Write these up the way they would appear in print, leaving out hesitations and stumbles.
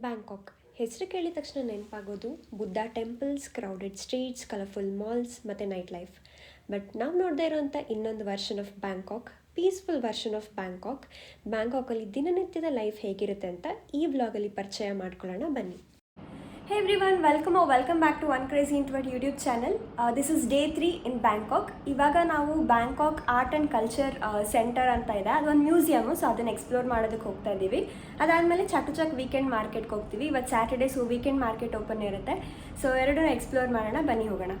Bangkok ಹೆಸರು ಕೇಳಿದ ತಕ್ಷಣ ನೆನಪಾಗೋದು Buddha temples, crowded streets, colourful malls ಮತ್ತು ನೈಟ್ ಲೈಫ್. ಬಟ್ ನಾವು ನೋಡದೇ ಇರೋಂಥ ಇನ್ನೊಂದು version of Bangkok, peaceful version of ಬ್ಯಾಂಕಾಕಲ್ಲಿ ದಿನನಿತ್ಯದ ಲೈಫ್ ಹೇಗಿರುತ್ತೆ ಅಂತ ಈ ವ್ಲಾಗಲ್ಲಿ ಪರಿಚಯ ಮಾಡ್ಕೊಳ್ಳೋಣ ಬನ್ನಿ. Hey everyone, welcome back to One Crazy Introvert YouTube channel. This is day 3 in Bangkok. ಇವಾಗ ನಾವು Bangkok art and culture centre ಅಂತ ಇದೆ, ಅದೊಂದು ಮ್ಯೂಸಿಯಮು. ಸೊ ಅದನ್ನು ಎಕ್ಸ್ಪ್ಲೋರ್ ಮಾಡೋದಕ್ಕೆ ಹೋಗ್ತಾ ಇದ್ದೀವಿ. ಅದಾದಮೇಲೆ ಚಕ್ ವೀಕೆಂಡ್ ಮಾರ್ಕೆಟ್ಗೆ ಹೋಗ್ತೀವಿ. ಇವತ್ತು Saturday, so weekend market open ಇರುತ್ತೆ. ಸೊ ಎರಡನ್ನೂ ಎಕ್ಸ್ಪ್ಲೋರ್ ಮಾಡೋಣ, ಬನ್ನಿ ಹೋಗೋಣ.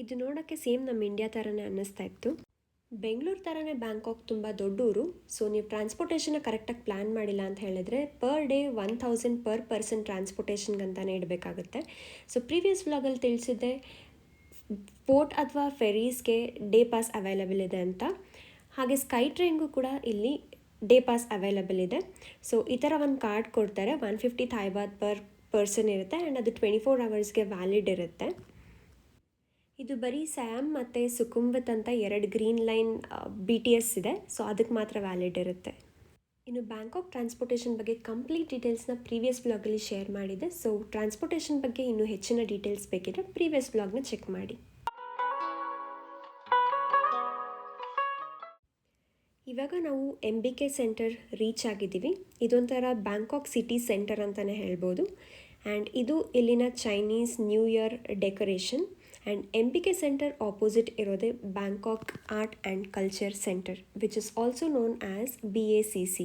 ಇದು ನೋಡೋಕ್ಕೆ ಸೇಮ್ ನಮ್ಮ ಇಂಡಿಯಾ ಥರನೇ ಅನ್ನಿಸ್ತಾ ಇತ್ತು. ಬೆಂಗಳೂರು ಥರನೇ ಬ್ಯಾಂಕಾಕ್ ತುಂಬ ದೊಡ್ಡೂರು. ಸೊ ನೀವು ಟ್ರಾನ್ಸ್ಪೋರ್ಟೇಷನ್ನ ಕರೆಕ್ಟಾಗಿ ಪ್ಲ್ಯಾನ್ ಮಾಡಿಲ್ಲ ಅಂತ ಹೇಳಿದ್ರೆ ಪರ್ ಡೇ 1000 ಪರ್ ಪರ್ಸನ್ ಟ್ರಾನ್ಸ್ಪೋರ್ಟೇಷನ್ಗಂತಾನೆ ಇಡಬೇಕಾಗುತ್ತೆ. ಸೊ ಪ್ರೀವಿಯಸ್ ವ್ಲಾಗಲ್ಲಿ ತಿಳಿಸಿದ್ದೆ ಬೋಟ್ ಅಥವಾ ಫೆರೀಸ್ಗೆ ಡೇ ಪಾಸ್ ಅವೈಲಬಲ್ ಇದೆ ಅಂತ. ಹಾಗೆ ಸ್ಕೈ ಟ್ರೈನ್ಗೂ ಕೂಡ ಇಲ್ಲಿ ಡೇ ಪಾಸ್ ಅವೈಲಬಲ್ ಇದೆ. ಸೊ ಈ ಥರ ಒಂದು ಕಾರ್ಡ್ ಕೊಡ್ತಾರೆ, 150 ಥಾಯ್ ಬಾತ್ ಪರ್ ಪರ್ಸನ್ ಇರುತ್ತೆ ಆ್ಯಂಡ್ ಅದು 24 ಅವರ್ಸ್ಗೆ ವ್ಯಾಲಿಡ್ ಇರುತ್ತೆ. ಇದು ಬರೀ ಸ್ಯಾಮ್ ಮತ್ತು ಸುಕುಂವಿತ್ ಅಂತ 2 ಗ್ರೀನ್ ಲೈನ್ BTS ಇದೆ. ಸೊ ಅದಕ್ಕೆ ಮಾತ್ರ ವ್ಯಾಲಿಡ್ ಇರುತ್ತೆ. ಇನ್ನು ಬ್ಯಾಂಕಾಕ್ ಟ್ರಾನ್ಸ್ಪೋರ್ಟೇಷನ್ ಬಗ್ಗೆ ಕಂಪ್ಲೀಟ್ ಡೀಟೇಲ್ಸ್ನ ಪ್ರೀವಿಯಸ್ ವ್ಲಾಗಲ್ಲಿ ಶೇರ್ ಮಾಡಿದೆ. ಸೊ ಟ್ರಾನ್ಸ್ಪೋರ್ಟೇಷನ್ ಬಗ್ಗೆ ಇನ್ನೂ ಹೆಚ್ಚಿನ ಡೀಟೇಲ್ಸ್ ಬೇಕಿದ್ರೆ ಪ್ರೀವಿಯಸ್ ವ್ಲಾಗ್ನ ಚೆಕ್ ಮಾಡಿ. ಇವಾಗ ನಾವು MBK ಸೆಂಟರ್ ರೀಚ್ ಆಗಿದ್ದೀವಿ. ಇದೊಂಥರ ಬ್ಯಾಂಕಾಕ್ ಸಿಟಿ ಸೆಂಟರ್ ಅಂತಲೇ ಹೇಳ್ಬೋದು. ಆ್ಯಂಡ್ ಇದು ಇಲ್ಲಿನ Chinese new year decoration. And MBK centre opposite ಇರೋದೇ Bangkok art and culture centre, which is also known as BACC.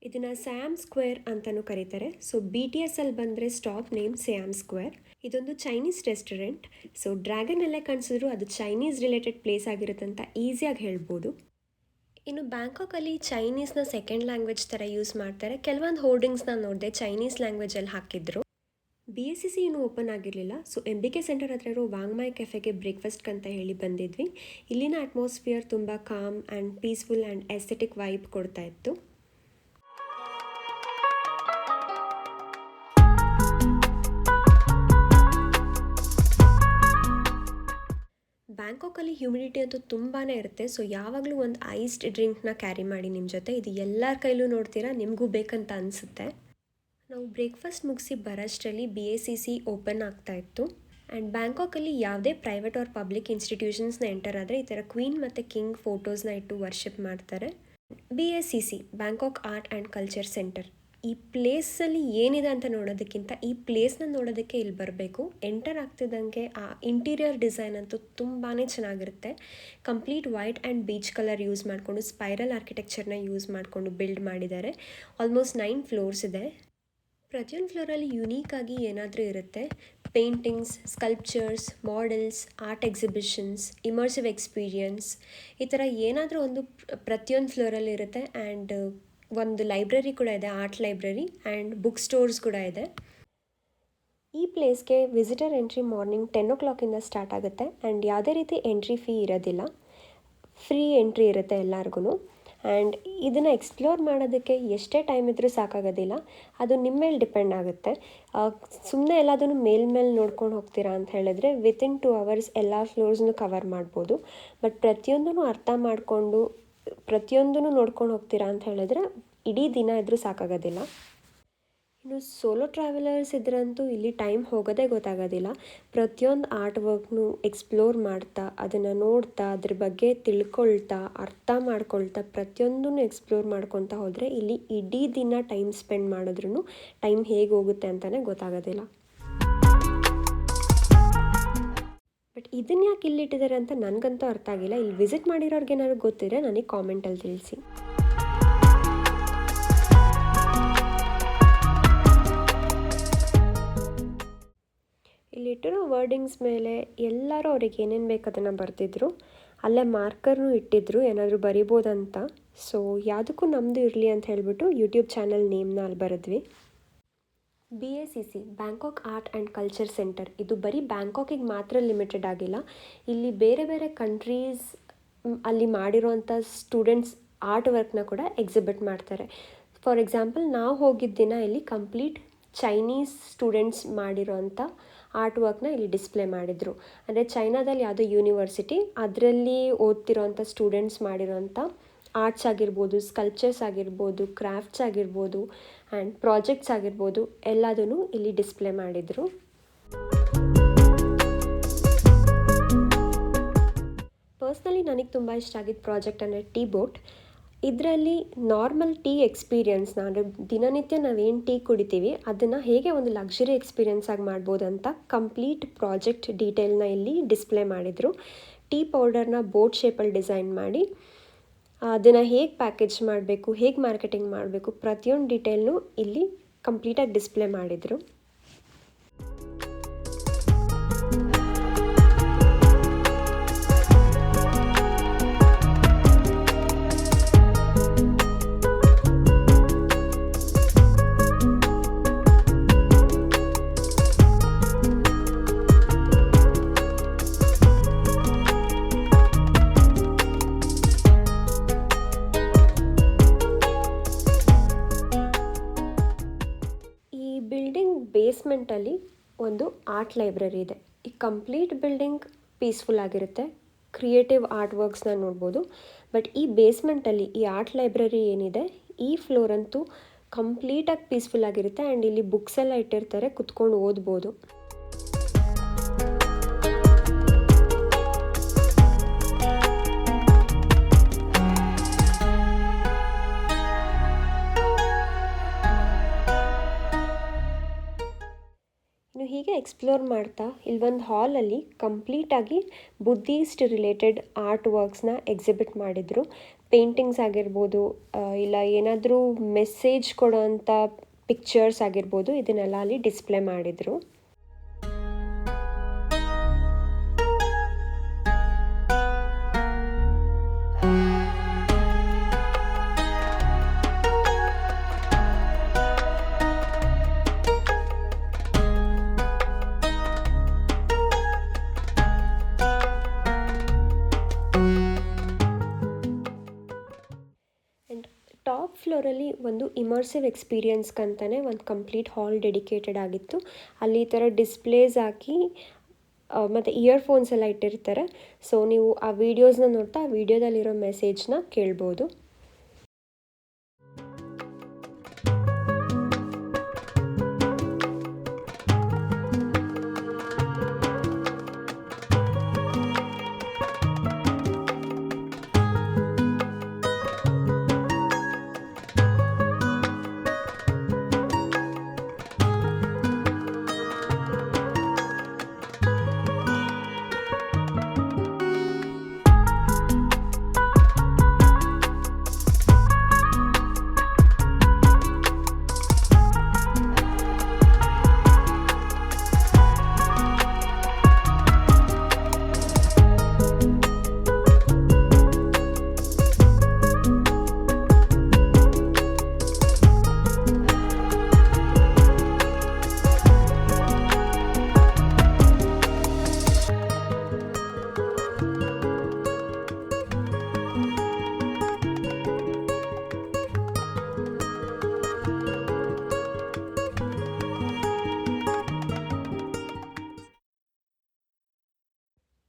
ಇದನ್ನು ಸ್ಯಾಮ್ ಸ್ಕ್ವೇರ್ ಅಂತಲೂ ಕರೀತಾರೆ. ಸೊ BTSಲ್ಲಿ ಬಂದರೆ ಸ್ಟಾಪ್ ನೇಮ್ ಸ್ಯಾಮ್ ಸ್ಕ್ವೇರ್. ಇದೊಂದು ಚೈನೀಸ್ ರೆಸ್ಟೋರೆಂಟ್. ಸೊ ಡ್ರ್ಯಾಗನಲ್ಲೇ ಕಾಣಿಸಿದ್ರು ಅದು ಚೈನೀಸ್ ರಿಲೇಟೆಡ್ ಪ್ಲೇಸ್ ಆಗಿರುತ್ತೆ ಅಂತ ಈಸಿಯಾಗಿ ಹೇಳ್ಬೋದು. ಇನ್ನು ಬ್ಯಾಂಕಾಕಲ್ಲಿ ಚೈನೀಸ್ನ ಸೆಕೆಂಡ್ ಲ್ಯಾಂಗ್ವೇಜ್ ಥರ ಯೂಸ್ ಮಾಡ್ತಾರೆ. ಕೆಲವೊಂದು ಹೋರ್ಡಿಂಗ್ಸ್ನ ನೋಡಿದೆ ಚೈನೀಸ್ ಲ್ಯಾಂಗ್ವೇಜಲ್ಲಿ ಹಾಕಿದ್ರು. BACC ಇನ್ನೂ ಓಪನ್ ಆಗಿರಲಿಲ್ಲ. ಸೊ MBK ಸೆಂಟರ್ ಹತ್ರ ಇರೋ ವಾಂಗ್ಮಾಯ್ ಕೆಫೆಗೆ ಬ್ರೇಕ್ಫಾಸ್ಟ್ಗೆ ಅಂತ ಹೇಳಿ ಬಂದಿದ್ವಿ. ಇಲ್ಲಿನ ಅಟ್ಮಾಸ್ಫಿಯರ್ ತುಂಬ com and peaceful and aesthetic vibe ಕೊಡ್ತಾ ಇತ್ತು. ಬ್ಯಾಂಕಾಕಲ್ಲಿ ಹ್ಯೂಮಿಡಿಟಿ ಅಂತೂ ತುಂಬಾ ಇರುತ್ತೆ. ಸೊ ಯಾವಾಗಲೂ ಒಂದು ಐಸ್ಡ್ ಡ್ರಿಂಕ್ನ ಕ್ಯಾರಿ ಮಾಡಿ ನಿಮ್ಮ ಜೊತೆ. ಇದು ಎಲ್ಲರ ಕೈಲೂ ನೋಡ್ತೀರಾ, ನಿಮಗೂ ಬೇಕಂತ ಅನಿಸುತ್ತೆ. ನಾವು ಬ್ರೇಕ್ಫಾಸ್ಟ್ ಮುಗಿಸಿ ಬರೋಷ್ಟರಲ್ಲಿ BACC ಓಪನ್ ಆಗ್ತಾಯಿತ್ತು. ಆ್ಯಂಡ್ ಬ್ಯಾಂಕಾಕಲ್ಲಿ ಯಾವುದೇ ಪ್ರೈವೇಟ್ ಆರ್ ಪಬ್ಲಿಕ್ ಇನ್ಸ್ಟಿಟ್ಯೂಷನ್ಸ್ನ ಎಂಟರ್ ಆದರೆ ಈ ಥರ ಕ್ವೀನ್ ಮತ್ತು ಕಿಂಗ್ ಫೋಟೋಸ್ನ ಇಟ್ಟು ವರ್ಷಿಪ್ ಮಾಡ್ತಾರೆ. BACC Bangkok art and culture centre. ಈ ಪ್ಲೇಸಲ್ಲಿ ಏನಿದೆ ಅಂತ ನೋಡೋದಕ್ಕಿಂತ ಈ ಪ್ಲೇಸ್ನ ನೋಡೋದಕ್ಕೆ ಇಲ್ಲಿ ಬರಬೇಕು. ಎಂಟರ್ ಆಗ್ತಿದ್ದಂಗೆ ಆ ಇಂಟೀರಿಯರ್ ಡಿಸೈನ್ ಅಂತೂ ತುಂಬಾ ಚೆನ್ನಾಗಿರುತ್ತೆ. Complete white and beach colour use ಮಾಡಿಕೊಂಡು ಸ್ಪೈರಲ್ ಆರ್ಕಿಟೆಕ್ಚರ್ನ ಯೂಸ್ ಮಾಡಿಕೊಂಡು ಬಿಲ್ಡ್ ಮಾಡಿದ್ದಾರೆ. ಆಲ್ಮೋಸ್ಟ್ 9 ಫ್ಲೋರ್ಸ್ ಇದೆ. ಪ್ರತಿಯೊಂದು ಫ್ಲೋರಲ್ಲಿ ಯುನೀಕಾಗಿ ಏನಾದರೂ ಇರುತ್ತೆ. Paintings, sculptures, models, art exhibitions, immersive experience, ಈ ಥರ ಏನಾದರೂ ಒಂದು ಪ್ರತಿಯೊಂದು ಫ್ಲೋರಲ್ಲಿ ಇರುತ್ತೆ. ಆ್ಯಂಡ್ ಒಂದು ಲೈಬ್ರರಿ ಕೂಡ ಇದೆ, art library and book stores ಕೂಡ ಇದೆ. ಈ ಪ್ಲೇಸ್ಗೆ visitor entry morning 10 o'clock start ಆಗುತ್ತೆ. ಆ್ಯಂಡ್ ಯಾವುದೇ ರೀತಿ ಎಂಟ್ರಿ ಫೀ ಇರೋದಿಲ್ಲ, ಫ್ರೀ ಎಂಟ್ರಿ ಇರುತ್ತೆ ಎಲ್ಲರಿಗೂ. ಆ್ಯಂಡ್ ಇದನ್ನು ಎಕ್ಸ್ಪ್ಲೋರ್ ಮಾಡೋದಕ್ಕೆ ಎಷ್ಟೇ ಟೈಮ್ ಇದ್ದರೂ ಸಾಕಾಗೋದಿಲ್ಲ, ಅದು ನಿಮ್ಮ ಮೇಲೆ ಡಿಪೆಂಡ್ ಆಗುತ್ತೆ. ಸುಮ್ಮನೆ ಎಲ್ಲದನ್ನು ಮೇಲ್ಮೇಲೆ ನೋಡ್ಕೊಂಡು ಹೋಗ್ತೀರಾ ಅಂತ ಹೇಳಿದ್ರೆ ವಿತಿನ್ 2 hours ಎಲ್ಲ ಫ್ಲೋರ್ಸ್ನು ಕವರ್ ಮಾಡ್ಬೋದು. ಬಟ್ ಪ್ರತಿಯೊಂದೂ ಅರ್ಥ ಮಾಡಿಕೊಂಡು ಪ್ರತಿಯೊಂದೂ ನೋಡ್ಕೊಂಡು ಹೋಗ್ತೀರಾ ಅಂತ ಹೇಳಿದ್ರೆ ಇಡೀ ದಿನ ಇದ್ದರೂ ಸಾಕಾಗೋದಿಲ್ಲ. ಇನ್ನು ಸೋಲೋ ಟ್ರಾವೆಲರ್ಸ್ ಇದ್ರಂತೂ ಇಲ್ಲಿ ಟೈಮ್ ಹೋಗೋದೇ ಗೊತ್ತಾಗೋದಿಲ್ಲ. ಪ್ರತಿಯೊಂದು ಆರ್ಟ್ ವರ್ಕ್ನು ಎಕ್ಸ್ಪ್ಲೋರ್ ಮಾಡ್ತಾ, ಅದನ್ನು ನೋಡ್ತಾ, ಅದ್ರ ಬಗ್ಗೆ ತಿಳ್ಕೊಳ್ತಾ, ಅರ್ಥ ಮಾಡ್ಕೊಳ್ತಾ, ಪ್ರತಿಯೊಂದನ್ನು ಎಕ್ಸ್ಪ್ಲೋರ್ ಮಾಡ್ಕೊತಾ ಹೋದರೆ ಇಲ್ಲಿ ಇಡೀ ದಿನ ಟೈಮ್ ಸ್ಪೆಂಡ್ ಮಾಡಿದ್ರೂ ಟೈಮ್ ಹೇಗೆ ಹೋಗುತ್ತೆ ಅಂತಲೇ ಗೊತ್ತಾಗೋದಿಲ್ಲ. ಬಟ್ ಇದನ್ನು ಯಾಕೆ ಇಲ್ಲಿಟ್ಟಿದ್ದಾರೆ ಅಂತ ನನಗಂತೂ ಅರ್ಥ ಆಗಿಲ್ಲ. ಇಲ್ಲಿ ವಿಸಿಟ್ ಮಾಡಿರೋರ್ಗೆ ಏನಾದ್ರು ಗೊತ್ತಿದ್ರೆ ನನಗೆ ಕಾಮೆಂಟಲ್ಲಿ ತಿಳಿಸಿ. ಇಲ್ಲಿಟ್ಟಿರೋ ವರ್ಡಿಂಗ್ಸ್ ಮೇಲೆ ಎಲ್ಲರೂ ಅವ್ರಿಗೆ ಏನೇನು ಬೇಕು ಅದನ್ನು ಬರೆದಿದ್ರು. ಅಲ್ಲೇ ಮಾರ್ಕರ್ನೂ ಇಟ್ಟಿದ್ರು ಏನಾದರೂ ಬರಿಬೋದಂತ. ಸೊ ಯಾವುದಕ್ಕೂ ನಮ್ಮದು ಇರಲಿ ಅಂತ ಹೇಳಿಬಿಟ್ಟು ಯೂಟ್ಯೂಬ್ ಚಾನಲ್ ನೇಮ್ನ ಅಲ್ಲಿ ಬರೆದ್ವಿ. BACC Bangkok art and culture centre. ಇದು ಬರೀ ಬ್ಯಾಂಕಾಕಿಗೆ ಮಾತ್ರ ಲಿಮಿಟೆಡ್ ಆಗಿಲ್ಲ. ಇಲ್ಲಿ ಬೇರೆ ಬೇರೆ ಕಂಟ್ರೀಸ್ ಅಲ್ಲಿ ಮಾಡಿರೋವಂಥ ಸ್ಟೂಡೆಂಟ್ಸ್ ಆರ್ಟ್ ವರ್ಕ್ನ ಕೂಡ ಎಕ್ಸಿಬಿಟ್ ಮಾಡ್ತಾರೆ. ಫಾರ್ ಎಕ್ಸಾಂಪಲ್ ನಾವು ಹೋಗಿದ್ದ ದಿನ ಇಲ್ಲಿ ಕಂಪ್ಲೀಟ್ ಚೈನೀಸ್ ಸ್ಟೂಡೆಂಟ್ಸ್ ಮಾಡಿರೋಂಥ ಆರ್ಟ್ ವರ್ಕ್ನ ಇಲ್ಲಿ ಡಿಸ್ಪ್ಲೇ ಮಾಡಿದರು. ಅಂದರೆ ಚೈನಾದಲ್ಲಿ ಯಾವುದೋ ಯೂನಿವರ್ಸಿಟಿ ಅದರಲ್ಲಿ ಓದ್ತಿರೋಂಥ ಸ್ಟೂಡೆಂಟ್ಸ್ ಮಾಡಿರೋಂಥ ಆರ್ಟ್ಸ್ ಆಗಿರ್ಬೋದು, ಸ್ಕಲ್ಪ್ಚರ್ಸ್ ಆಗಿರ್ಬೋದು, ಕ್ರಾಫ್ಟ್ಸ್ ಆಗಿರ್ಬೋದು ಆ್ಯಂಡ್ ಪ್ರಾಜೆಕ್ಟ್ಸ್ ಆಗಿರ್ಬೋದು ಎಲ್ಲದೂ ಇಲ್ಲಿ ಡಿಸ್ಪ್ಲೇ ಮಾಡಿದರು. ಪರ್ಸ್ನಲಿ ನನಗೆ ತುಂಬ ಇಷ್ಟ ಆಗಿದ್ದ ಪ್ರಾಜೆಕ್ಟ್ ಅಂದರೆ ಟೀ ಬೋಟ್. ಇದರಲ್ಲಿ ನಾರ್ಮಲ್ ಟೀ ಎಕ್ಸ್ಪೀರಿಯನ್ಸ್ನ ಅಂದರೆ ದಿನನಿತ್ಯ ನಾವೇನು ಟೀ ಕುಡಿತೀವಿ ಅದನ್ನು ಹೇಗೆ ಒಂದು ಲಕ್ಸುರಿ ಎಕ್ಸ್ಪೀರಿಯನ್ಸ್ ಆಗಿ ಮಾಡ್ಬೋದು ಅಂತ ಕಂಪ್ಲೀಟ್ ಪ್ರಾಜೆಕ್ಟ್ ಡೀಟೇಲ್ನ ಇಲ್ಲಿ ಡಿಸ್ಪ್ಲೇ ಮಾಡಿದರು. ಟೀ ಪೌಡರ್ನ ಬೋಟ್ ಶೇಪಲ್ಲಿ ಡಿಸೈನ್ ಮಾಡಿ ಅದನ್ನು ಹೇಗೆ ಪ್ಯಾಕೇಜ್ ಮಾಡಬೇಕು, ಹೇಗೆ ಮಾರ್ಕೆಟಿಂಗ್ ಮಾಡಬೇಕು, ಪ್ರತಿಯೊಂದು ಡೀಟೇಲ್ನು ಇಲ್ಲಿ ಕಂಪ್ಲೀಟಾಗಿ ಡಿಸ್ಪ್ಲೇ ಮಾಡಿದರು. ಬೇಸ್ಮೆಂಟಲ್ಲಿ ಒಂದು ಆರ್ಟ್ ಲೈಬ್ರರಿ ಇದೆ. ಈ ಕಂಪ್ಲೀಟ್ ಬಿಲ್ಡಿಂಗ್ ಪೀಸ್ಫುಲ್ ಆಗಿರುತ್ತೆ, ಕ್ರಿಯೇಟಿವ್ ಆರ್ಟ್ ವರ್ಕ್ಸ್ನ ನೋಡ್ಬೋದು. ಬಟ್ ಈ ಬೇಸ್ಮೆಂಟಲ್ಲಿ ಈ ಆರ್ಟ್ ಲೈಬ್ರರಿ ಏನಿದೆ ಈ ಫ್ಲೋರ್ ಅಂತೂ ಕಂಪ್ಲೀಟಾಗಿ ಪೀಸ್ಫುಲ್ ಆಗಿರುತ್ತೆ ಆ್ಯಂಡ್ ಇಲ್ಲಿ ಬುಕ್ಸ್ ಎಲ್ಲ ಇಟ್ಟಿರ್ತಾರೆ, ಕುತ್ಕೊಂಡು ಓದ್ಬೋದು. ಹೀಗೆ ಎಕ್ಸ್ಪ್ಲೋರ್ ಮಾಡ್ತಾ ಇಲ್ಲೊಂದು ಹಾಲಲ್ಲಿ ಕಂಪ್ಲೀಟಾಗಿ ಬುದ್ಧಿಸ್ಟ್ ರಿಲೇಟೆಡ್ ಆರ್ಟ್ ವರ್ಕ್ಸ್ನ ಎಕ್ಸಿಬಿಟ್ ಮಾಡಿದರು. ಪೇಂಟಿಂಗ್ಸ್ ಆಗಿರ್ಬೋದು, ಇಲ್ಲ ಏನಾದರೂ ಮೆಸೇಜ್ ಕೊಡೋವಂಥ ಪಿಕ್ಚರ್ಸ್ ಆಗಿರ್ಬೋದು, ಇದನ್ನೆಲ್ಲ ಅಲ್ಲಿ ಡಿಸ್ಪ್ಲೇ ಮಾಡಿದರು. ಟಾಪ್ ಫ್ಲೋರಲ್ಲಿ ಒಂದು ಇಮರ್ಸಿವ್ ಎಕ್ಸ್ಪೀರಿಯನ್ಸ್ಗಂತಲೇ ಒಂದು ಕಂಪ್ಲೀಟ್ ಹಾಲ್ ಡೆಡಿಕೇಟೆಡ್ ಆಗಿತ್ತು. ಅಲ್ಲಿ ಈ ಥರ ಡಿಸ್ಪ್ಲೇಸ್ ಹಾಕಿ ಮತ್ತು ಇಯರ್ಫೋನ್ಸ್ ಎಲ್ಲ ಇಟ್ಟಿರ್ತಾರೆ. ಸೊ ನೀವು ಆ ವಿಡಿಯೋಸ್ನ ನೋಡ್ತಾ ಆ ವಿಡಿಯೋದಲ್ಲಿರೋ ಮೆಸೇಜ್ನ ಕೇಳ್ಬೋದು.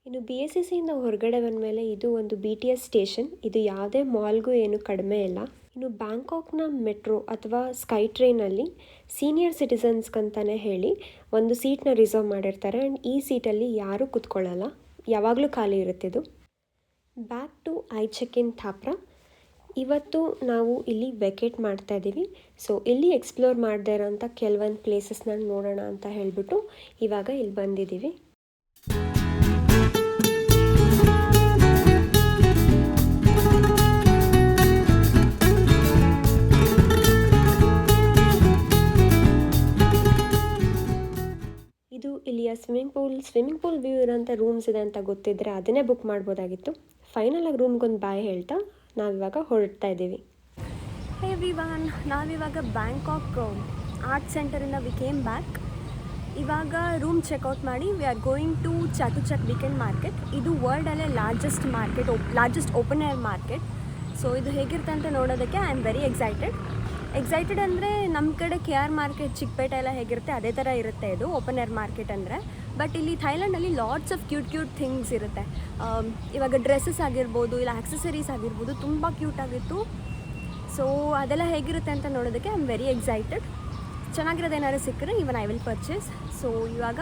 ಇನ್ನು BSCಯಿಂದ ಹೊರಗಡೆ ಬಂದಮೇಲೆ ಇದು ಒಂದು BTS ಸ್ಟೇಷನ್. ಇದು ಯಾವುದೇ ಮಾಲ್ಗೂ ಏನು ಕಡಿಮೆ ಇಲ್ಲ. ಇನ್ನು ಬ್ಯಾಂಕಾಕ್ನ ಮೆಟ್ರೋ ಅಥವಾ ಸ್ಕೈ ಟ್ರೈನಲ್ಲಿ ಸೀನಿಯರ್ ಸಿಟಿಸನ್ಸ್ಗಂತಲೇ ಹೇಳಿ ಒಂದು ಸೀಟ್ನ ರಿಸರ್ವ್ ಮಾಡಿರ್ತಾರೆ ಆ್ಯಂಡ್ ಈ ಸೀಟಲ್ಲಿ ಯಾರೂ ಕೂತ್ಕೊಳ್ಳಲ್ಲ, ಯಾವಾಗಲೂ ಖಾಲಿ ಇರುತ್ತಿದ್ದು. Back to I check in Thapra. ಇವತ್ತು ನಾವು ಇಲ್ಲಿ ವೆಕೇಟ್ ಮಾಡ್ತಾ ಇದ್ದೀವಿ. ಸೊ ಇಲ್ಲಿ ಎಕ್ಸ್ಪ್ಲೋರ್ ಮಾಡದೇ ಇರೋಂಥ ಕೆಲವೊಂದು ಪ್ಲೇಸಸ್ನ ನೋಡೋಣ ಅಂತ ಹೇಳಿಬಿಟ್ಟು ಇವಾಗ ಇಲ್ಲಿ ಬಂದಿದ್ದೀವಿ. ಇದು ಇಲ್ಲಿಯ ಸ್ವಿಮ್ಮಿಂಗ್ ಪೂಲ್ ವ್ಯೂ ಇರೋಂಥ ರೂಮ್ಸ್ ಇದೆ ಅಂತ ಗೊತ್ತಿದ್ದರೆ ಅದನ್ನೇ ಬುಕ್ ಮಾಡ್ಬೋದಾಗಿತ್ತು. ಫೈನಲಾಗಿ ರೂಮ್ಗೊಂದು ಬಾಯ್ ಹೇಳ್ತಾ ನಾವಿವಾಗ ಹೊರಡ್ತಾ ಇದ್ದೀವಿ. ಹೇ ಎವ್ರಿವನ್, ನಾವಿವಾಗ ಬ್ಯಾಂಕಾಕ್ ಆರ್ಟ್ ಸೆಂಟರಿಂದ ವಿ ಕೇಮ್ ಬ್ಯಾಕ್. ಇವಾಗ ರೂಮ್ ಚೆಕ್ಔಟ್ ಮಾಡಿ we are going to Chatuchak weekend market. ಇದು ವರ್ಲ್ಡಲ್ಲೇ largest open air market. So ಇದು ಹೇಗಿರುತ್ತೆ ಅಂತ ನೋಡೋದಕ್ಕೆ ಐ ಆಮ್ ವೆರಿ ಎಕ್ಸೈಟೆಡ್ ಅಂದರೆ ನಮ್ಮ ಕಡೆ ಕೆ ಆರ್ ಮಾರ್ಕೆಟ್ ಚಿಕ್ಕಪೇಟೆ ಎಲ್ಲ ಹೇಗಿರುತ್ತೆ ಅದೇ ಥರ ಇರುತ್ತೆ ಇದು ಓಪನ್ ಏರ್ ಮಾರ್ಕೆಟ್ ಅಂದರೆ. ಬಟ್ ಇಲ್ಲಿ ಥೈಲ್ಯಾಂಡಲ್ಲಿ ಲಾಟ್ಸ್ ಆಫ್ ಕ್ಯೂಟ್ ಥಿಂಗ್ಸ್ ಇರುತ್ತೆ. ಇವಾಗ ಡ್ರೆಸ್ಸಸ್ ಆಗಿರ್ಬೋದು, ಇಲ್ಲ ಆಕ್ಸೆಸರೀಸ್ ಆಗಿರ್ಬೋದು, ತುಂಬ ಕ್ಯೂಟ್ ಆಗಿತ್ತು. ಸೊ ಅದೆಲ್ಲ ಹೇಗಿರುತ್ತೆ ಅಂತ ನೋಡೋದಕ್ಕೆ ಐ ಆಮ್ ವೆರಿ ಎಕ್ಸೈಟೆಡ್. ಚೆನ್ನಾಗಿರೋದು ಏನಾದ್ರು ಸಿಕ್ಕರೆ even I will purchase. So ಇವಾಗ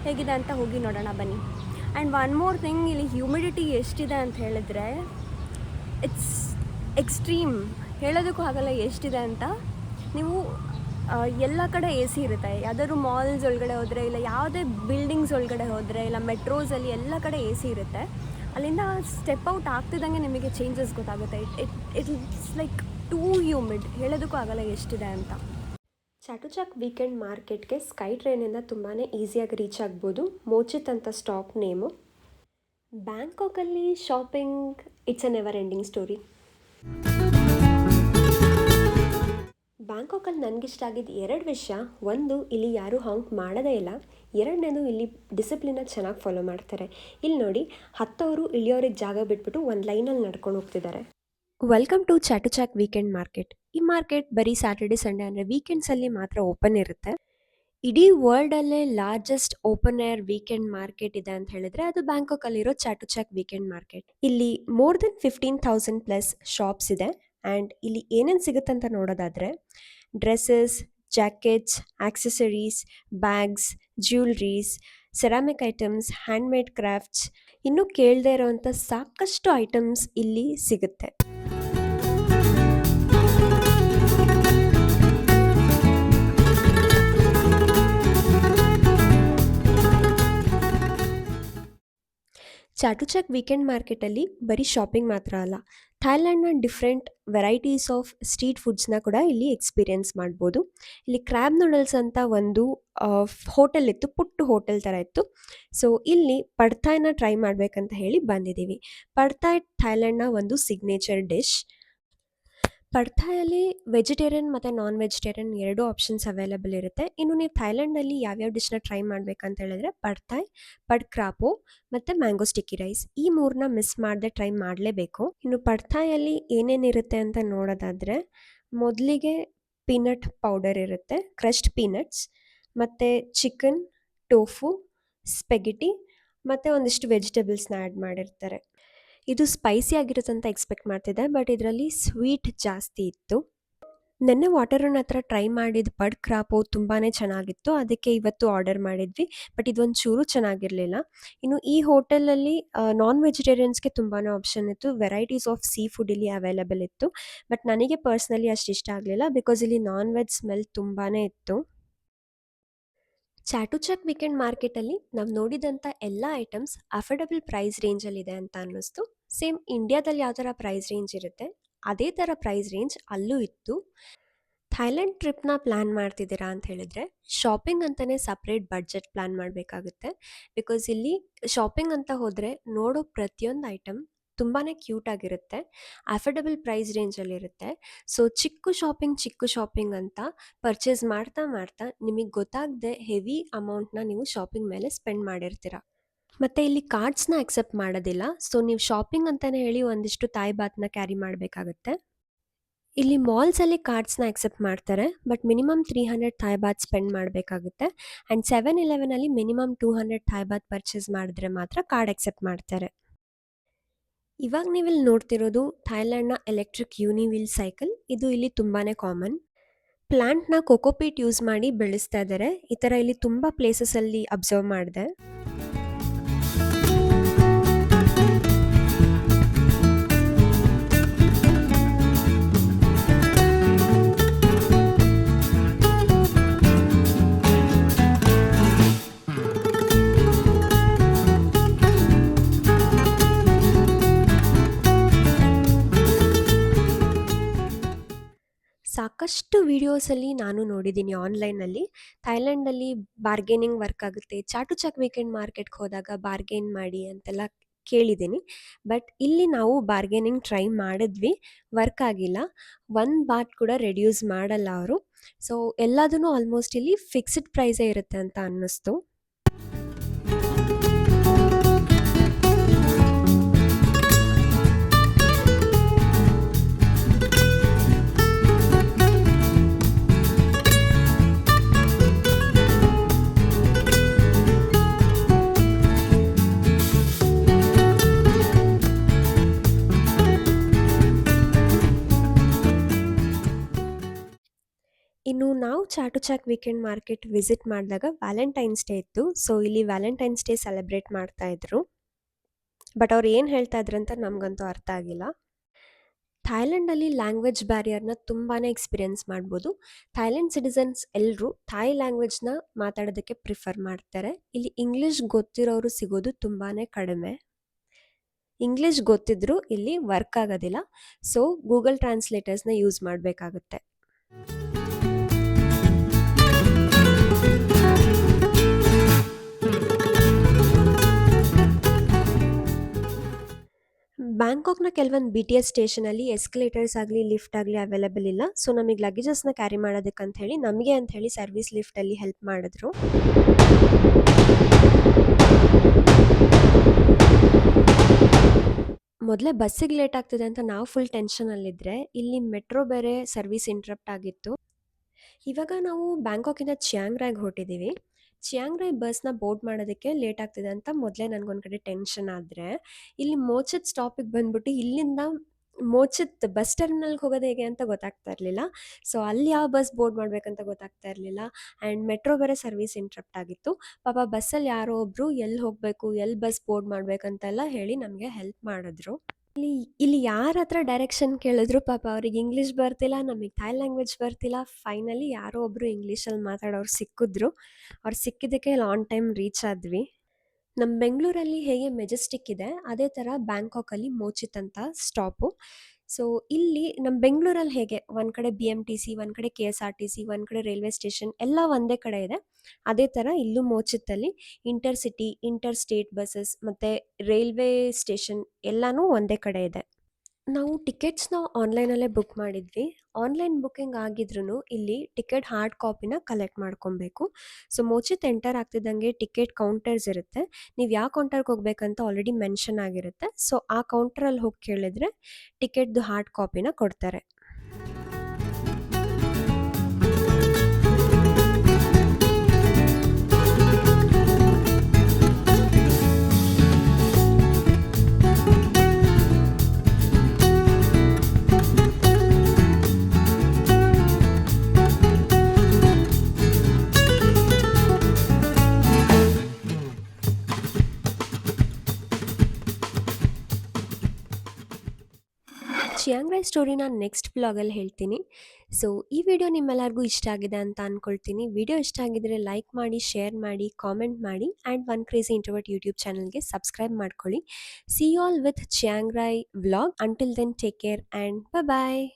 ಹೇಗಿದೆ ಅಂತ ಹೋಗಿ ನೋಡೋಣ ಬನ್ನಿ. ಆ್ಯಂಡ್ ಒನ್ ಮೋರ್ ಥಿಂಗ್, ಇಲ್ಲಿ ಹ್ಯೂಮಿಡಿಟಿ ಎಷ್ಟಿದೆ ಅಂತ ಹೇಳಿದ್ರೆ ಇಟ್ಸ್ ಎಕ್ಸ್ಟ್ರೀಮ್. ಹೇಳೋದಕ್ಕೂ ಆಗಲ್ಲ ಎಷ್ಟಿದೆ ಅಂತ. ನೀವು ಎಲ್ಲ ಕಡೆ ಎ ಸಿ ಇರುತ್ತೆ. ಯಾವುದಾದ್ರು ಮಾಲ್ಸ್ ಒಳಗಡೆ ಹೋದರೆ, ಇಲ್ಲ ಯಾವುದೇ ಬಿಲ್ಡಿಂಗ್ಸ್ ಒಳಗಡೆ ಹೋದರೆ, ಇಲ್ಲ ಮೆಟ್ರೋಸಲ್ಲಿ ಎಲ್ಲ ಕಡೆ ಎ ಸಿ ಇರುತ್ತೆ. ಅಲ್ಲಿಂದ ಸ್ಟೆಪ್ ಔಟ್ ಆಗ್ತಿದ್ದಂಗೆ ನಿಮಗೆ ಚೇಂಜಸ್ ಗೊತ್ತಾಗುತ್ತೆ. It's like too humid. ಹೇಳೋದಕ್ಕೂ ಆಗಲ್ಲ ಎಷ್ಟಿದೆ ಅಂತ. ಚಾಟುಚಾಕ್ ವೀಕೆಂಡ್ ಮಾರ್ಕೆಟ್ಗೆ ಸ್ಕೈ ಟ್ರೈನಿಂದ ತುಂಬಾ ಈಸಿಯಾಗಿ ರೀಚ್ ಆಗ್ಬೋದು. ಮೋಚಿತ್ ಅಂತ ಸ್ಟಾಪ್ ನೇಮು. ಬ್ಯಾಂಕಾಕಲ್ಲಿ shopping it's a never ending story. ಬ್ಯಾಂಕಾಕಲ್ಲಿ ನನಗಿಷ್ಟ ಆಗಿದ್ದು 2 ವಿಷಯ. ಒಂದು, ಇಲ್ಲಿ ಯಾರೂ ಹಾಂಕ್ ಮಾಡೋದೇ ಇಲ್ಲ. ಎರಡನೇದು, ಇಲ್ಲಿ ಡಿಸಿಪ್ಲಿನ ಚೆನ್ನಾಗಿ ಫಾಲೋ ಮಾಡ್ತಾರೆ. ಇಲ್ಲಿ ನೋಡಿ, ಹತ್ತವರು ಇಳಿಯೋರಿಗೆ ಜಾಗ ಬಿಟ್ಬಿಟ್ಟು ಒಂದು ಲೈನಲ್ಲಿ ನಡ್ಕೊಂಡು ಹೋಗ್ತಿದ್ದಾರೆ. Welcome to Chatuchak weekend market. ಈ ಮಾರ್ಕೆಟ್ ಬರೀ ಸ್ಯಾಟರ್ಡೆ ಸಂಡೇ ಅಂದರೆ ವೀಕೆಂಡ್ಸಲ್ಲಿ ಮಾತ್ರ ಓಪನ್ ಇರುತ್ತೆ. ಇಡೀ ವರ್ಲ್ಡಲ್ಲೇ largest open air weekend market ಇದೆ ಅಂತ ಹೇಳಿದ್ರೆ ಅದು ಬ್ಯಾಂಕಾಕಲ್ಲಿರೋ ಚಾಟುಚಾಕ್ ವೀಕೆಂಡ್ ಮಾರ್ಕೆಟ್. ಇಲ್ಲಿ ಮೋರ್ ದೆನ್ 15,000+ ಶಾಪ್ಸ್ ಇದೆ. ಆ್ಯಂಡ್ ಇಲ್ಲಿ ಏನೇನು ಸಿಗುತ್ತೆ ಅಂತ ನೋಡೋದಾದರೆ dresses, jackets, accessories, bags, jewelleries, ceramic items, handmade crafts, ಇನ್ನೂ ಕೇಳದೇ ಇರೋವಂಥ ಸಾಕಷ್ಟು ಐಟಮ್ಸ್ ಇಲ್ಲಿ ಸಿಗುತ್ತೆ. ಚಾಟುಚಾಕ್ ವೀಕೆಂಡ್ ಮಾರ್ಕೆಟಲ್ಲಿ ಬರೀ ಶಾಪಿಂಗ್ ಮಾತ್ರ ಅಲ್ಲ, ಥೈಲ್ಯಾಂಡ್ನ ಡಿಫ್ರೆಂಟ್ ವೆರೈಟೀಸ್ ಆಫ್ ಸ್ಟ್ರೀಟ್ ಫುಡ್ಸ್ನ ಕೂಡ ಇಲ್ಲಿ ಎಕ್ಸ್ಪೀರಿಯೆನ್ಸ್ ಮಾಡ್ಬೋದು. ಇಲ್ಲಿ ಕ್ರ್ಯಾಬ್ ನೂಡಲ್ಸ್ ಅಂತ ಒಂದು ಹೋಟೆಲ್ ಇತ್ತು, ಪುಟ್ಟು ಹೋಟೆಲ್ ಥರ ಇತ್ತು. ಸೊ ಇಲ್ಲಿ ಪಡ್ತಾಯ್ನ ಟ್ರೈ ಮಾಡಬೇಕಂತ ಹೇಳಿ ಬಂದಿದ್ದೀವಿ. ಪಡ್ತಾಯ್ ಥೈಲ್ಯಾಂಡ್ನ ಒಂದು ಸಿಗ್ನೇಚರ್ ಡಿಶ್. ಪಡ್ತಾಯಲ್ಲಿ ವೆಜಿಟೇರಿಯನ್ ಮತ್ತು ನಾನ್ ವೆಜಿಟೇರಿಯನ್ 2 ಆಪ್ಷನ್ಸ್ ಅವೈಲೇಬಲ್ ಇರುತ್ತೆ. ಇನ್ನು ನೀವು ಥೈಲ್ಯಾಂಡಲ್ಲಿ ಯಾವ್ಯಾವ ಡಿಶ್ನ ಟ್ರೈ ಮಾಡಬೇಕಂತ ಹೇಳಿದ್ರೆ ಪಡ್ತಾಯ್, ಪಡ್ ಕ್ರಾಪೋ ಮತ್ತು ಮ್ಯಾಂಗೋ ಸ್ಟಿಕ್ಕಿ ರೈಸ್, ಈ 3ನ ಮಿಸ್ ಮಾಡದೆ ಟ್ರೈ ಮಾಡಲೇಬೇಕು. ಇನ್ನು ಪಡ್ತಾಯಲ್ಲಿ ಏನೇನಿರುತ್ತೆ ಅಂತ ನೋಡೋದಾದರೆ, ಮೊದಲಿಗೆ ಪೀನಟ್ ಪೌಡರ್ ಇರುತ್ತೆ, ಕ್ರಶ್ಡ್ ಪೀನಟ್ಸ್, ಮತ್ತು ಚಿಕನ್, ಟೋಫು, ಸ್ಪೆಗೆಟಿ ಮತ್ತು ಒಂದಿಷ್ಟು ವೆಜಿಟೇಬಲ್ಸ್ನ ಆ್ಯಡ್ ಮಾಡಿರ್ತಾರೆ. ಇದು ಸ್ಪೈಸಿ ಆಗಿರುತ್ತೆ ಅಂತ ಎಕ್ಸ್ಪೆಕ್ಟ್ ಮಾಡ್ತಿದ್ದೆ, ಬಟ್ ಇದರಲ್ಲಿ ಸ್ವೀಟ್ ಜಾಸ್ತಿ ಇತ್ತು. ನೆನ್ನೆ ವಾಟರನ್ ಹತ್ರ ಟ್ರೈ ಮಾಡಿದ ಪಡ್ ಕ್ರಾಪು ತುಂಬಾ ಚೆನ್ನಾಗಿತ್ತು, ಅದಕ್ಕೆ ಇವತ್ತು ಆರ್ಡರ್ ಮಾಡಿದ್ವಿ. ಬಟ್ ಇದೊಂದು ಚೂರು ಚೆನ್ನಾಗಿರಲಿಲ್ಲ. ಇನ್ನು ಈ ಹೋಟೆಲಲ್ಲಿ ನಾನ್ ವೆಜಿಟೇರಿಯನ್ಸ್ಗೆ ತುಂಬಾ ಆಪ್ಷನ್ ಇತ್ತು. ವೆರೈಟೀಸ್ ಆಫ್ ಸೀ ಫುಡ್ ಇಲ್ಲಿ ಅವೈಲೇಬಲ್ ಇತ್ತು. ಬಟ್ ನನಗೆ ಪರ್ಸ್ನಲಿ ಅಷ್ಟು ಇಷ್ಟ ಆಗಲಿಲ್ಲ, ಬಿಕಾಸ್ ಇಲ್ಲಿ ನಾನ್ ವೆಜ್ ಸ್ಮೆಲ್ ತುಂಬಾ ಇತ್ತು. ಚಾಟುಚಾಕ್ ವೀಕೆಂಡ್ ಮಾರ್ಕೆಟಲ್ಲಿ ನಾವು ನೋಡಿದಂಥ ಎಲ್ಲ ಐಟಮ್ಸ್ ಅಫೋರ್ಡಬಲ್ ಪ್ರೈಸ್ ರೇಂಜಲ್ಲಿದೆ ಅಂತ ಅನ್ನಿಸ್ತು. ಸೇಮ್ ಇಂಡಿಯಾದಲ್ಲಿ ಯಾವ ಥರ ಪ್ರೈಸ್ ರೇಂಜ್ ಇರುತ್ತೆ ಅದೇ ಥರ ಪ್ರೈಸ್ ರೇಂಜ್ ಅಲ್ಲೂ ಇತ್ತು. ಥೈಲ್ಯಾಂಡ್ ಟ್ರಿಪ್ನ ಪ್ಲ್ಯಾನ್ ಮಾಡ್ತಿದ್ದೀರಾ ಅಂತ ಹೇಳಿದರೆ ಶಾಪಿಂಗ್ ಅಂತಲೇ ಸಪ್ರೇಟ್ ಬಡ್ಜೆಟ್ ಪ್ಲ್ಯಾನ್ ಮಾಡಬೇಕಾಗುತ್ತೆ. ಬಿಕಾಸ್ ಇಲ್ಲಿ ಶಾಪಿಂಗ್ ಅಂತ ಹೋದರೆ ನೋಡೋ ಪ್ರತಿಯೊಂದು ಐಟಮ್ ತುಂಬಾ ಕ್ಯೂಟ್ ಆಗಿರುತ್ತೆ, ಅಫೋರ್ಡಬಲ್ ಪ್ರೈಸ್ ರೇಂಜಲ್ಲಿರುತ್ತೆ. ಸೊ ಚಿಕ್ಕ ಶಾಪಿಂಗ್ ಅಂತ ಪರ್ಚೇಸ್ ಮಾಡ್ತಾ ನಿಮಗೆ ಗೊತ್ತಾಗದೆ ಹೆವಿ ಅಮೌಂಟ್ನ ನೀವು ಶಾಪಿಂಗ್ ಮೇಲೆ ಸ್ಪೆಂಡ್ ಮಾಡಿರ್ತೀರ. ಮತ್ತು ಇಲ್ಲಿ ಕಾರ್ಡ್ಸ್ನ ಅಕ್ಸೆಪ್ಟ್ ಮಾಡೋದಿಲ್ಲ. ಸೊ ನೀವು ಶಾಪಿಂಗ್ ಅಂತಲೇ ಹೇಳಿ ಒಂದಿಷ್ಟು ತಾಯಿ ಬಾತ್ನ ಕ್ಯಾರಿ ಮಾಡಬೇಕಾಗುತ್ತೆ. ಇಲ್ಲಿ ಮಾಲ್ಸಲ್ಲಿ ಕಾರ್ಡ್ಸ್ನ ಅಕ್ಸೆಪ್ಟ್ ಮಾಡ್ತಾರೆ, but minimum 300 Thai baht spend ಮಾಡಬೇಕಾಗುತ್ತೆ. ಆ್ಯಂಡ್ 7-Elevenನಲ್ಲಿ ಮಿನಿಮಮ್ 200 ಥಾಯ್ ಬಾತ್ ಪರ್ಚೇಸ್ ಮಾಡಿದ್ರೆ ಮಾತ್ರ ಕಾರ್ಡ್ ಅಕ್ಸೆಪ್ಟ್ ಮಾಡ್ತಾರೆ. ಇವಾಗ ನೀವಿಲ್ಲಿ ನೋಡ್ತಿರೋದು ಥೈಲ್ಯಾಂಡ್ನ ಎಲೆಕ್ಟ್ರಿಕ್ ಯೂನಿವೀಲ್ ಸೈಕಲ್. ಇದು ಇಲ್ಲಿ ತುಂಬಾ ಕಾಮನ್. ಪ್ಲ್ಯಾಂಟ್ನ ಕೊಕೋಪೀಟ್ ಯೂಸ್ ಮಾಡಿ ಬೆಳೆಸ್ತಾ ಇದ್ದಾರೆ. ಈ ಥರ ಇಲ್ಲಿ ತುಂಬ ಪ್ಲೇಸಸಲ್ಲಿ ಅಬ್ಸರ್ವ್ ಮಾಡಿದೆ. ಸಾಕಷ್ಟು ವೀಡಿಯೋಸಲ್ಲಿ ನಾನು ನೋಡಿದ್ದೀನಿ ಆನ್ಲೈನಲ್ಲಿ. ಥೈಲ್ಯಾಂಡಲ್ಲಿ ಬಾರ್ಗೇನಿಂಗ್ ವರ್ಕ್ ಆಗುತ್ತೆ, ಚಾಟುಚಾಕ್ ವೀಕೆಂಡ್ ಮಾರ್ಕೆಟ್ಗೆ ಹೋದಾಗ ಬಾರ್ಗೇನ್ ಮಾಡಿ ಅಂತೆಲ್ಲ ಕೇಳಿದ್ದೀನಿ. ಬಟ್ ಇಲ್ಲಿ ನಾವು ಬಾರ್ಗೇನಿಂಗ್ ಟ್ರೈ ಮಾಡಿದ್ವಿ, ವರ್ಕ್ ಆಗಿಲ್ಲ. 1 ಬಾಟ್ ಕೂಡ ರೆಡ್ಯೂಸ್ ಮಾಡಲ್ಲ ಅವರು. ಸೊ ಎಲ್ಲದೂ ಆಲ್ಮೋಸ್ಟ್ ಇಲ್ಲಿ ಫಿಕ್ಸ್ಡ್ ಪ್ರೈಸೇ ಇರುತ್ತೆ ಅಂತ ಅನ್ನಿಸ್ತು. ಇನ್ನು ನಾವು ಚಾಟುಚಾಕ್ ವೀಕೆಂಡ್ ಮಾರ್ಕೆಟ್ ವಿಸಿಟ್ ಮಾಡಿದಾಗ ವ್ಯಾಲೆಂಟೈನ್ಸ್ ಡೇ ಇತ್ತು. ಸೊ ಇಲ್ಲಿ ವ್ಯಾಲೆಂಟೈನ್ಸ್ ಡೇ ಸೆಲೆಬ್ರೇಟ್ ಮಾಡ್ತಾ ಇದ್ರು. ಬಟ್ ಅವ್ರು ಏನು ಹೇಳ್ತಾ ಇದ್ರಂತ ನಮಗಂತೂ ಅರ್ಥ ಆಗಿಲ್ಲ. ಥಾಯ್ಲೆಂಡಲ್ಲಿ ಲ್ಯಾಂಗ್ವೇಜ್ ಬ್ಯಾರಿಯರ್ನ ತುಂಬಾ ಎಕ್ಸ್ಪೀರಿಯನ್ಸ್ ಮಾಡ್ಬೋದು. ಥಾಯ್ಲೆಂಡ್ ಸಿಟಿಸನ್ಸ್ ಎಲ್ಲರೂ ಥಾಯ್ ಲ್ಯಾಂಗ್ವೇಜ್ನ ಮಾತಾಡೋದಕ್ಕೆ ಪ್ರಿಫರ್ ಮಾಡ್ತಾರೆ. ಇಲ್ಲಿ ಇಂಗ್ಲೀಷ್ ಗೊತ್ತಿರೋರು ಸಿಗೋದು ತುಂಬಾ ಕಡಿಮೆ. ಇಂಗ್ಲೀಷ್ ಗೊತ್ತಿದ್ರೂ ಇಲ್ಲಿ ವರ್ಕ್ ಆಗೋದಿಲ್ಲ. ಸೊ ಗೂಗಲ್ ಟ್ರಾನ್ಸ್ಲೇಟರ್ಸ್ನ ಯೂಸ್ ಮಾಡಬೇಕಾಗುತ್ತೆ. ಬ್ಯಾಂಕಾಕ್ನ ಕೆಲವೊಂದು BTS ಸ್ಟೇಷನಲ್ಲಿ ಎಸ್ಕಲೇಟರ್ಸ್ ಆಗಲಿ ಲಿಫ್ಟ್ ಆಗಲಿ ಅವೈಲೇಬಲ್ ಇಲ್ಲ. ಸೊ ನಮಗೆ ಲಗೇಜಸ್ನ ಕ್ಯಾರಿ ಮಾಡೋದಕ್ಕಂತ ಹೇಳಿ ನಮಗೆ ಅಂತ ಹೇಳಿ ಸರ್ವಿಸ್ ಲಿಫ್ಟಲ್ಲಿ ಹೆಲ್ಪ್ ಮಾಡಿದ್ರು. ಮೊದಲೇ ಬಸ್ಸಿಗೆ ಲೇಟ್ ಆಗ್ತಿದೆ ಅಂತ ನಾವು ಫುಲ್ ಟೆನ್ಷನಲ್ಲಿದ್ದರೆ ಇಲ್ಲಿ ಮೆಟ್ರೋ ಬೇರೆ ಸರ್ವಿಸ್ ಇಂಟ್ರಪ್ಟ್ ಆಗಿತ್ತು. ಇವಾಗ ನಾವು ಬ್ಯಾಂಕಾಕಿಂದ ಚಿಯಾಂಗ್ ರಾಯ್ಗೆ ಹೊರಟಿದ್ದೀವಿ. ಚಿಯಾಂಗ್ ರಾಯ್ ಬಸ್ನ ಬೋರ್ಡ್ ಮಾಡೋದಕ್ಕೆ ಲೇಟ್ ಆಗ್ತಿದೆ ಅಂತ ಮೊದಲೇ ನನಗೊಂದು ಕಡೆ ಟೆನ್ಷನ್ ಆದರೆ ಇಲ್ಲಿ ಮೋಚಿತ್ ಸ್ಟಾಪಿಗೆ ಬಂದ್ಬಿಟ್ಟು ಇಲ್ಲಿಂದ ಮೋಚಿತ್ ಬಸ್ ಟರ್ಮಿನಲ್ಗೆ ಹೋಗೋದು ಹೇಗೆ ಅಂತ ಗೊತ್ತಾಗ್ತಾ ಇರಲಿಲ್ಲ. ಸೊ ಅಲ್ಲಿ ಯಾವ ಬಸ್ ಬೋರ್ಡ್ ಮಾಡಬೇಕಂತ ಗೊತ್ತಾಗ್ತಾ ಇರಲಿಲ್ಲ. ಆ್ಯಂಡ್ ಮೆಟ್ರೋ ಬೇರೆ ಸರ್ವಿಸ್ ಇಂಟ್ರಪ್ಟ್ ಆಗಿತ್ತು. ಪಾಪ ಬಸ್ಸಲ್ಲಿ ಯಾರೋ ಒಬ್ಬರು ಎಲ್ಲಿ ಹೋಗಬೇಕು ಎಲ್ಲಿ ಬಸ್ ಬೋರ್ಡ್ ಮಾಡಬೇಕಂತೆಲ್ಲ ಹೇಳಿ ನಮಗೆ ಹೆಲ್ಪ್ ಮಾಡಿದ್ರು. ಇಲ್ಲಿ ಯಾರ ಹತ್ರ ಡೈರೆಕ್ಷನ್ ಕೇಳಿದ್ರು ಪಾಪ ಅವ್ರಿಗೆ ಇಂಗ್ಲೀಷ್ ಬರ್ತಿಲ್ಲ, ನಮಗೆ ಥಾಯ್ ಲ್ಯಾಂಗ್ವೇಜ್ ಬರ್ತಿಲ್ಲ. ಫೈನಲಿ ಯಾರೋ ಒಬ್ಬರು ಇಂಗ್ಲೀಷಲ್ಲಿ ಮಾತಾಡೋರು ಸಿಕ್ಕಿದ್ರು. ಅವ್ರು ಸಿಕ್ಕಿದ್ದಕ್ಕೆ ಇಲ್ಲಿ ಆನ್ ಟೈಮ್ ರೀಚ್ ಆದ್ವಿ. ನಮ್ಮ ಬೆಂಗಳೂರಲ್ಲಿ ಹೇಗೆ ಮೆಜೆಸ್ಟಿಕ್ ಇದೆ ಅದೇ ಥರ ಬ್ಯಾಂಕಾಕಲ್ಲಿ ಮೋಚಿತ್ ಅಂತ ಸ್ಟಾಪು. ಸೊ ಇಲ್ಲಿ ನಮ್ಮ ಬೆಂಗಳೂರಲ್ಲಿ ಹೇಗೆ ಒಂದು ಕಡೆ BMTC, ಒಂದು ಕಡೆ KSRTC, ಒಂದು ಕಡೆ ರೈಲ್ವೆ ಸ್ಟೇಷನ್ ಎಲ್ಲ ಒಂದೇ ಕಡೆ ಇದೆ. ಅದೇ ಥರ ಇಲ್ಲೂ ಮೋಚಿತ್ತಲ್ಲಿ inter city, inter state buses ಮತ್ತು ರೈಲ್ವೆ ಸ್ಟೇಷನ್ ಎಲ್ಲನೂ ಒಂದೇ ಕಡೆ ಇದೆ. ನಾವು ಟಿಕೆಟ್ಸ್ನ ಆನ್ಲೈನಲ್ಲೇ ಬುಕ್ ಮಾಡಿದ್ವಿ. ಆನ್ಲೈನ್ ಬುಕ್ಕಿಂಗ್ ಆಗಿದ್ರೂ ಇಲ್ಲಿ ಟಿಕೆಟ್ ಹಾರ್ಡ್ ಕಾಪಿನ ಕಲೆಕ್ಟ್ ಮಾಡ್ಕೊಬೇಕು. ಸೊ ಮೋಚಿತ್ ಎಂಟರ್ ಆಗ್ತಿದ್ದಂಗೆ ಟಿಕೆಟ್ ಕೌಂಟರ್ಸ್ ಇರುತ್ತೆ. ನೀವು ಯಾವ ಕೌಂಟರ್ಗೆ ಹೋಗ್ಬೇಕಂತ ಆಲ್ರೆಡಿ ಮೆನ್ಷನ್ ಆಗಿರುತ್ತೆ. ಸೊ ಆ ಕೌಂಟರಲ್ಲಿ ಹೋಗಿ ಕೇಳಿದ್ರೆ ಟಿಕೆಟ್ದು ಹಾರ್ಡ್ ಕಾಪಿನ ಕೊಡ್ತಾರೆ. ಚಿಯಾಂಗ್ ರಾಯ್ ಸ್ಟೋರಿನ ನೆಕ್ಸ್ಟ್ ಬ್ಲಾಗಲ್ಲಿ ಹೇಳ್ತೀನಿ. ಸೊ ಈ ವಿಡಿಯೋ ನಿಮ್ಮೆಲ್ಲರಿಗೂ ಇಷ್ಟ ಆಗಿದೆ ಅಂತ ಅಂದ್ಕೊಳ್ತೀನಿ. ವಿಡಿಯೋ ಇಷ್ಟ ಆಗಿದ್ರೆ ಲೈಕ್ ಮಾಡಿ, ಶೇರ್ ಮಾಡಿ, ಕಾಮೆಂಟ್ ಮಾಡಿ and one crazy introvert YouTube ಚಾನಲ್ಗೆ ಸಬ್ಸ್ಕ್ರೈಬ್ ಮಾಡ್ಕೊಳ್ಳಿ. See you all with Chiang Rai vlog. Until then take care and bye.